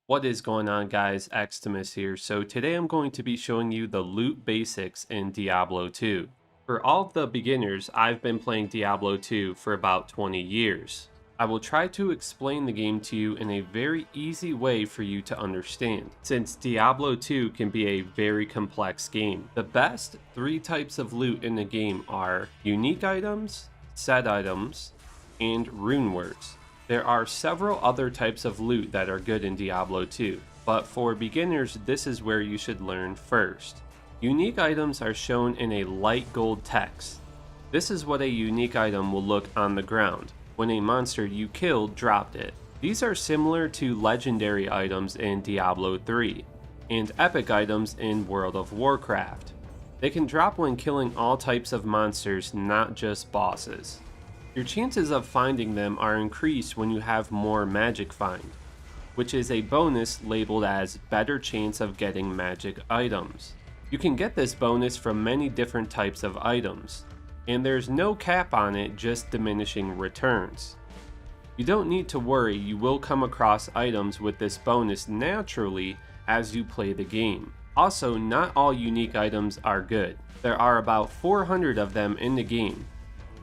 What is going on, guys? Xtimus here. So today I'm going to be showing you the loot basics in Diablo 2. For all of the beginners, I've been playing Diablo 2 for about 20 years. I will try to explain the game to you in a very easy way for you to understand, since Diablo 2 can be a very complex game. The best three types of loot in the game are unique items, set items, and rune words. There are several other types of loot that are good in Diablo 2, but for beginners this is where you should learn first. Unique items are shown in a light gold text. This is what a unique item will look on the ground when a monster you killed dropped it. These are similar to legendary items in Diablo 3 and epic items in World of Warcraft. They can drop when killing all types of monsters, not just bosses. Your chances of finding them are increased when you have more magic find, which is a bonus labeled as better chance of getting magic items. You can get this bonus from many different types of items, and there's no cap on it, just diminishing returns. You don't need to worry, you will come across items with this bonus naturally as you play the game. Also, not all unique items are good. There are about 400 of them in the game.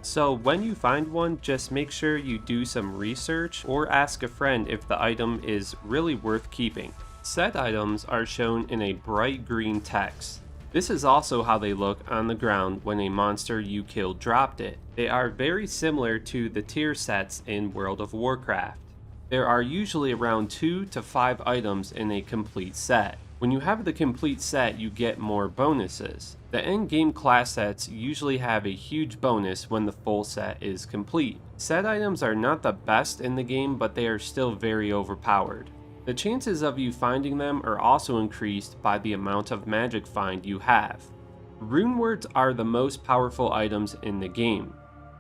So when you find one, just make sure you do some research or ask a friend if the item is really worth keeping. Set items are shown in a bright green text. This is also how they look on the ground when a monster you killed dropped it. They are very similar to the tier sets in World of Warcraft. There are usually around 2 to 5 items in a complete set. When you have the complete set, you get more bonuses. The end-game class sets usually have a huge bonus when the full set is complete. Set items are not the best in the game, but they are still very overpowered. The chances of you finding them are also increased by the amount of magic find you have. Rune words are the most powerful items in the game.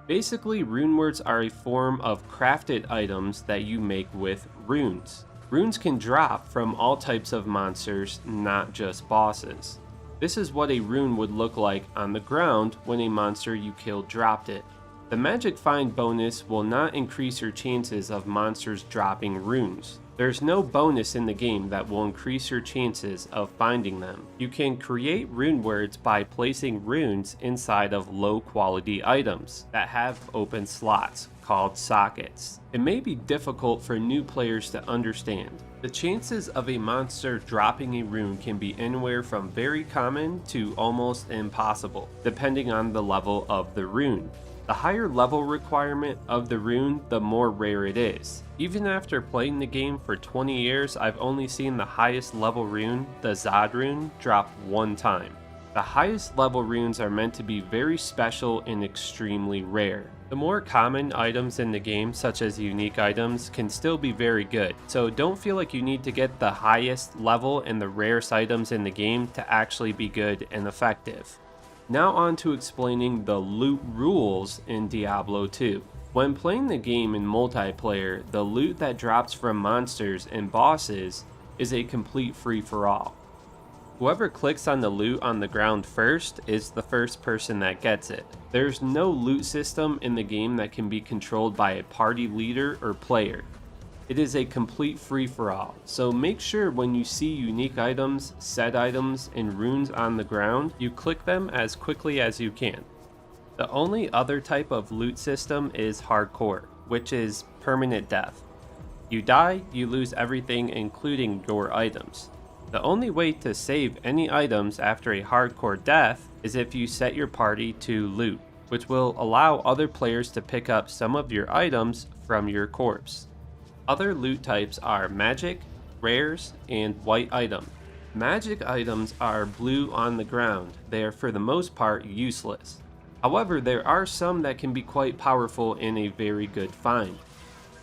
Basically, rune words are a form of crafted items that you make with runes. Runes can drop from all types of monsters, not just bosses. This is what a rune would look like on the ground when a monster you killed dropped it. The magic find bonus will not increase your chances of monsters dropping runes. There's no bonus in the game that will increase your chances of finding them. You can create rune words by placing runes inside of low quality items that have open slots, called sockets. It may be difficult for new players to understand. The chances of a monster dropping a rune can be anywhere from very common to almost impossible, depending on the level of the rune. The higher level requirement of the rune, the more rare it is. Even after playing the game for 20 years, I've only seen the highest level rune, the Zod rune, drop one time. The highest level runes are meant to be very special and extremely rare. The more common items in the game, such as unique items, can still be very good, so don't feel like you need to get the highest level and the rarest items in the game to actually be good and effective. Now on to explaining the loot rules in Diablo 2. When playing the game in multiplayer, the loot that drops from monsters and bosses is a complete free-for-all. Whoever clicks on the loot on the ground first is the first person that gets it. There's no loot system in the game that can be controlled by a party leader or player. It is a complete free-for-all, so make sure when you see unique items, set items, and runes on the ground, you click them as quickly as you can. The only other type of loot system is hardcore, which is permanent death. You die, you lose everything including your items. The only way to save any items after a hardcore death is if you set your party to loot, which will allow other players to pick up some of your items from your corpse. Other loot types are magic, rares, and white item. Magic items are blue on the ground. They are for the most part useless. However, there are some that can be quite powerful and a very good find.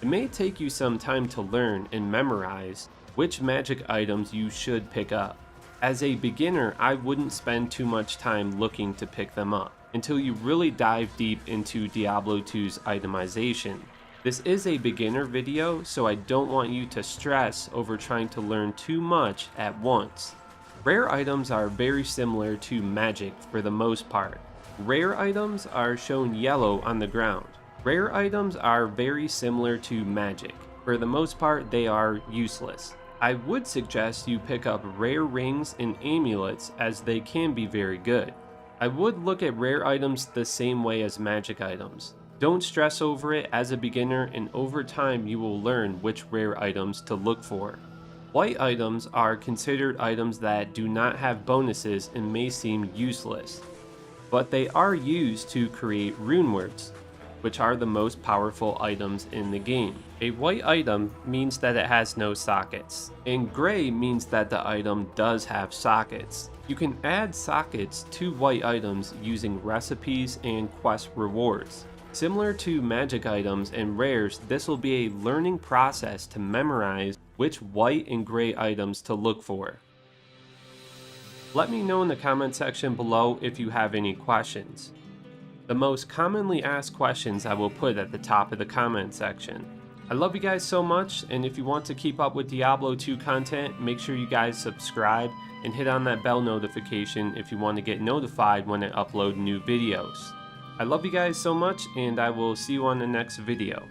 It may take you some time to learn and memorize which magic items you should pick up. As a beginner, I wouldn't spend too much time looking to pick them up until you really dive deep into Diablo 2's itemization. This is a beginner video, so I don't want you to stress over trying to learn too much at once. Rare items are very similar to magic for the most part. Rare items are shown yellow on the ground. Rare items are very similar to magic. For the most part, they are useless. I would suggest you pick up rare rings and amulets as they can be very good. I would look at rare items the same way as magic items. Don't stress over it as a beginner, and over time you will learn which rare items to look for. White items are considered items that do not have bonuses and may seem useless, but they are used to create rune words, which are the most powerful items in the game. A white item means that it has no sockets, and gray means that the item does have sockets. You can add sockets to white items using recipes and quest rewards. Similar to magic items and rares, this will be a learning process to memorize which white and gray items to look for. Let me know in the comment section below if you have any questions. The most commonly asked questions I will put at the top of the comment section. I love you guys so much, and if you want to keep up with Diablo 2 content, make sure you guys subscribe and hit on that bell notification if you want to get notified when I upload new videos. I love you guys so much, and I will see you on the next video.